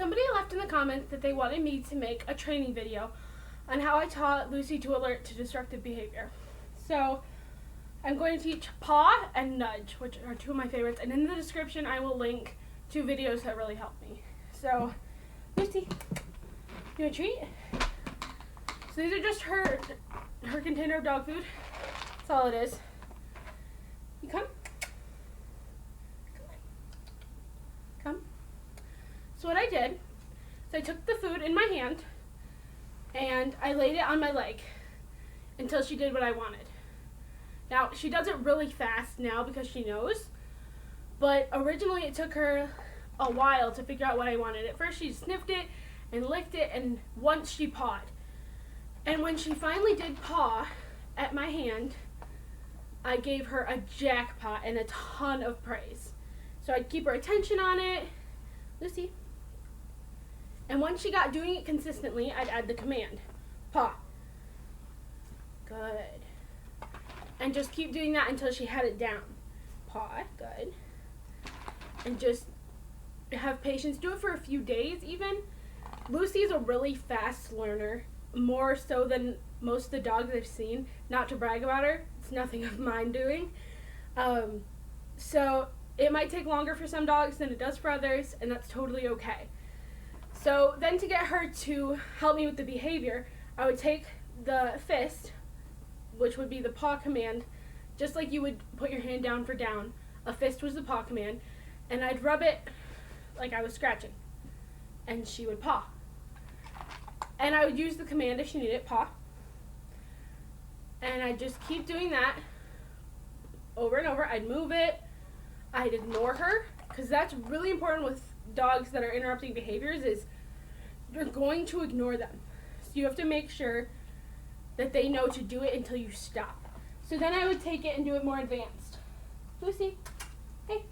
Somebody left in the comments that they wanted me to make a training video on how I taught Lucy to alert to destructive behavior. So I'm going to teach paw and nudge, which are two of my favorites, and in the description I will link two videos that really helped me. So Lucy, you want a treat? So these are just her container of dog food. That's all it is. You come? Come. So what I did is I took the food in my hand and I laid it on my leg until she did what I wanted. Now, she does it really fast now because she knows, but originally it took her a while to figure out what I wanted. At first she sniffed it and licked it, and once she pawed. And when she finally did paw at my hand, I gave her a jackpot and a ton of praise. So I'd keep her attention on it. Lucy. And once she got doing it consistently, I'd add the command. Paw. Good. And just keep doing that until she had it down. Paw. Good. And just have patience. Do it for a few days even. Lucy's a really fast learner, more so than most of the dogs I've seen. Not to brag about her. It's nothing of mine doing. So it might take longer for some dogs than it does for others, and that's totally okay. So then to get her to help me with the behavior, I would take the fist, which would be the paw command, just like you would put your hand down for down. A fist was the paw command, and I'd rub it like I was scratching, and she would paw. And I would use the command if she needed it, paw. And I'd just keep doing that over and over. I'd move it. I'd ignore her, because that's really important with dogs that are interrupting behaviors, is you're going to ignore them. So you have to make sure that they know to do it until you stop. So then I would take it and do it more advanced. Lucy, hey,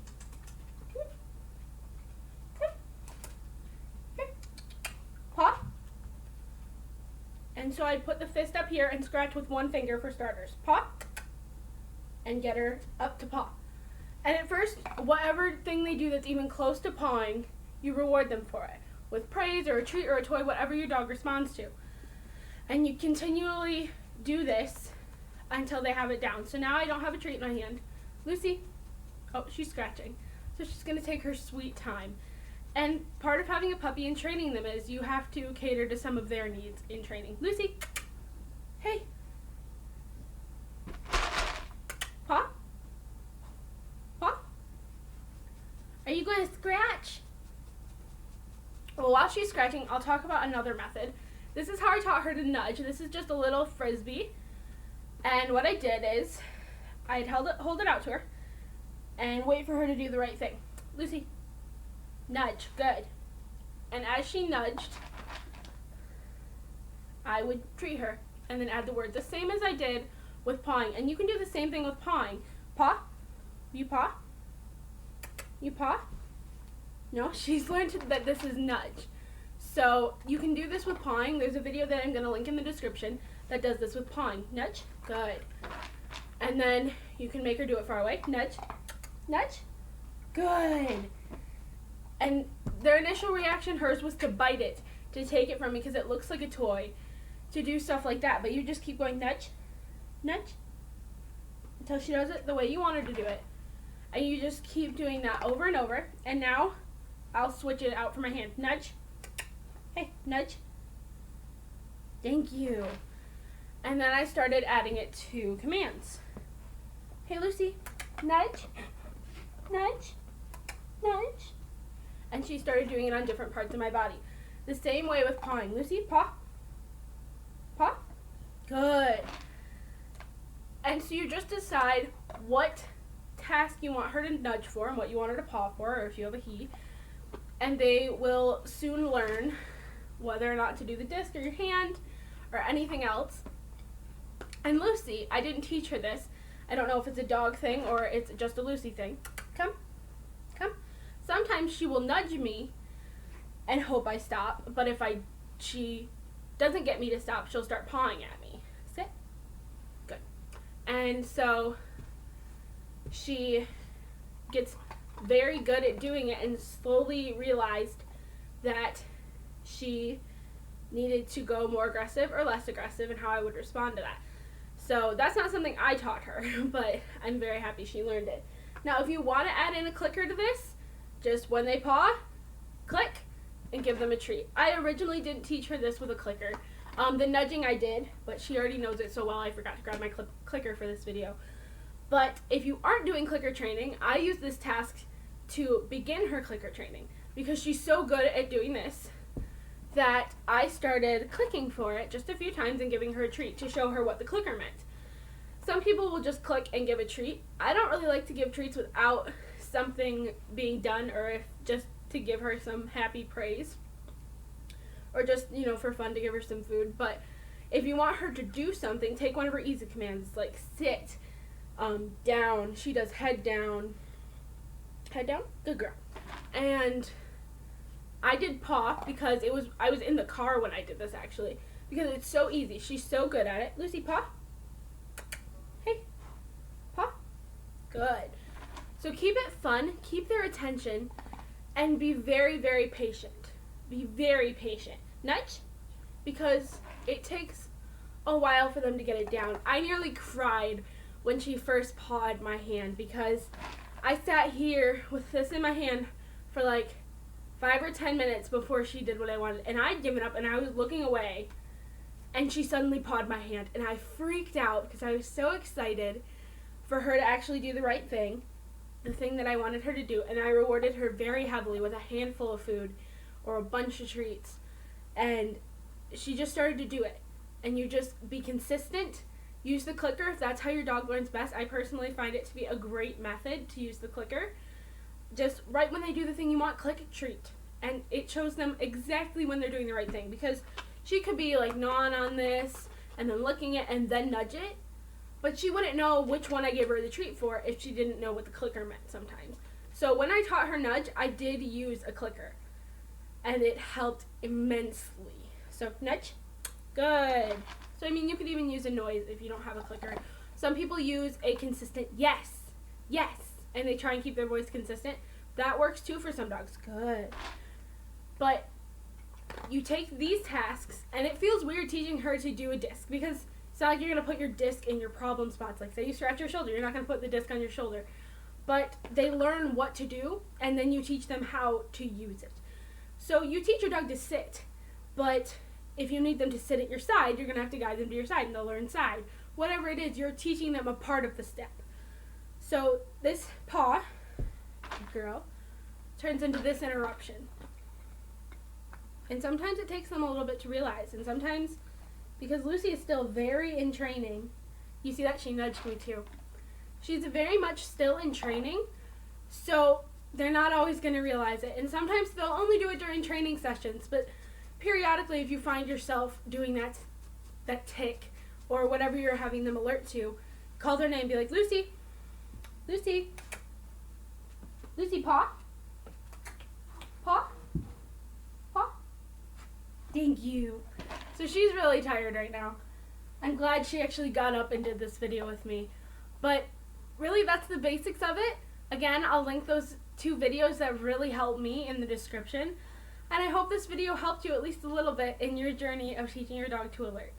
come here. Come. Here. Paw. And so I'd put the fist up here and scratch with one finger for starters. Paw. And get her up to paw. And at first, whatever thing they do that's even close to pawing, you reward them for it. With praise or a treat or a toy, whatever your dog responds to. And you continually do this until they have it down. So now I don't have a treat in my hand. Lucy, oh, she's scratching. So she's going to take her sweet time. And part of having a puppy and training them is you have to cater to some of their needs in training. Lucy, hey. Paw? Paw? Are you going to scratch? Well, while she's scratching, I'll talk about another method. This is how I taught her to nudge. This is just a little frisbee. And what I did is I'd hold it out to her and wait for her to do the right thing. Lucy, nudge. Good. And as she nudged, I would treat her and then add the word. The same as I did with pawing. And you can do the same thing with pawing. Paw. You paw. You paw. No, she's learned that this is nudge. So you can do this with pawing. There's a video that I'm going to link in the description that does this with pawing. Nudge. Good. And then you can make her do it far away. Nudge. Nudge. Good. And their initial reaction, hers, was to bite it, to take it from me because it looks like a toy, to do stuff like that. But you just keep going nudge, nudge, until she does it the way you want her to do it. And you just keep doing that over and over. And now I'll switch it out for my hand. Nudge. Hey, nudge. Thank you. And then I started adding it to commands. Hey, Lucy, nudge, nudge, nudge. And she started doing it on different parts of my body. The same way with pawing. Lucy, paw. Paw. Good. And so you just decide what task you want her to nudge for and what you want her to paw for, or if you have a he. And they will soon learn whether or not to do the disc or your hand or anything else. And Lucy, I didn't teach her this. I don't know if it's a dog thing or it's just a Lucy thing. Come. Come. Sometimes she will nudge me and hope I stop, but if she doesn't get me to stop, she'll start pawing at me. Sit. Good. And so she gets very good at doing it and slowly realized that she needed to go more aggressive or less aggressive and how I would respond to that. So that's not something I taught her, but I'm very happy she learned it. Now, if you want to add in a clicker to this, just when they paw, click, and give them a treat. I originally didn't teach her this with a clicker. The nudging I did, but she already knows it so well I forgot to grab my clicker for this video. But if you aren't doing clicker training, I use this task to begin her clicker training because she's so good at doing this that I started clicking for it just a few times and giving her a treat to show her what the clicker meant. Some people will just click and give a treat. I don't really like to give treats without something being done, or if just to give her some happy praise, or just, for fun to give her some food. But if you want her to do something, take one of her easy commands, like sit, down. She does head down, good girl. And I did paw because I was in the car when I did this, actually, because it's so easy. She's so good at it. Lucy, paw. Hey, paw. Good. So keep it fun, keep their attention, and be very, very patient. Be very patient. Nudge, because it takes a while for them to get it down. I nearly cried when she first pawed my hand because I sat here with this in my hand for like 5 or 10 minutes before she did what I wanted, and I'd given up and I was looking away, and she suddenly pawed my hand, and I freaked out because I was so excited for her to actually do the right thing, the thing that I wanted her to do, and I rewarded her very heavily with a handful of food or a bunch of treats, and she just started to do it. And you just be consistent. Use the clicker if that's how your dog learns best. I personally find it to be a great method to use the clicker. Just right when they do the thing you want, click a treat. And it shows them exactly when they're doing the right thing, because she could be like gnawing on this and then licking it and then nudge it, but she wouldn't know which one I gave her the treat for if she didn't know what the clicker meant sometimes. So when I taught her nudge, I did use a clicker, and it helped immensely. So nudge, good. So you could even use a noise if you don't have a clicker. Some people use a consistent yes, yes, and they try and keep their voice consistent. That works too for some dogs. Good. But you take these tasks, and it feels weird teaching her to do a disc because it's not like you're going to put your disc in your problem spots. Like say you scratch your shoulder, you're not going to put the disc on your shoulder. But they learn what to do, and then you teach them how to use it. So you teach your dog to sit, but if you need them to sit at your side, you're going to have to guide them to your side, and they'll learn side. Whatever it is, you're teaching them a part of the step. So this paw, girl, turns into this interruption. And sometimes it takes them a little bit to realize, and sometimes, because Lucy is still very in training, you see that she nudged me too. She's very much still in training, so they're not always going to realize it. And sometimes they'll only do it during training sessions, but periodically if you find yourself doing that tick or whatever you're having them alert to, call their name, be like, Lucy, Lucy, Lucy, paw, paw, paw. Thank you. So she's really tired right now. I'm glad she actually got up and did this video with me. But really, that's the basics of it. Again, I'll link those 2 videos that really helped me in the description. And I hope this video helped you at least a little bit in your journey of teaching your dog to alert.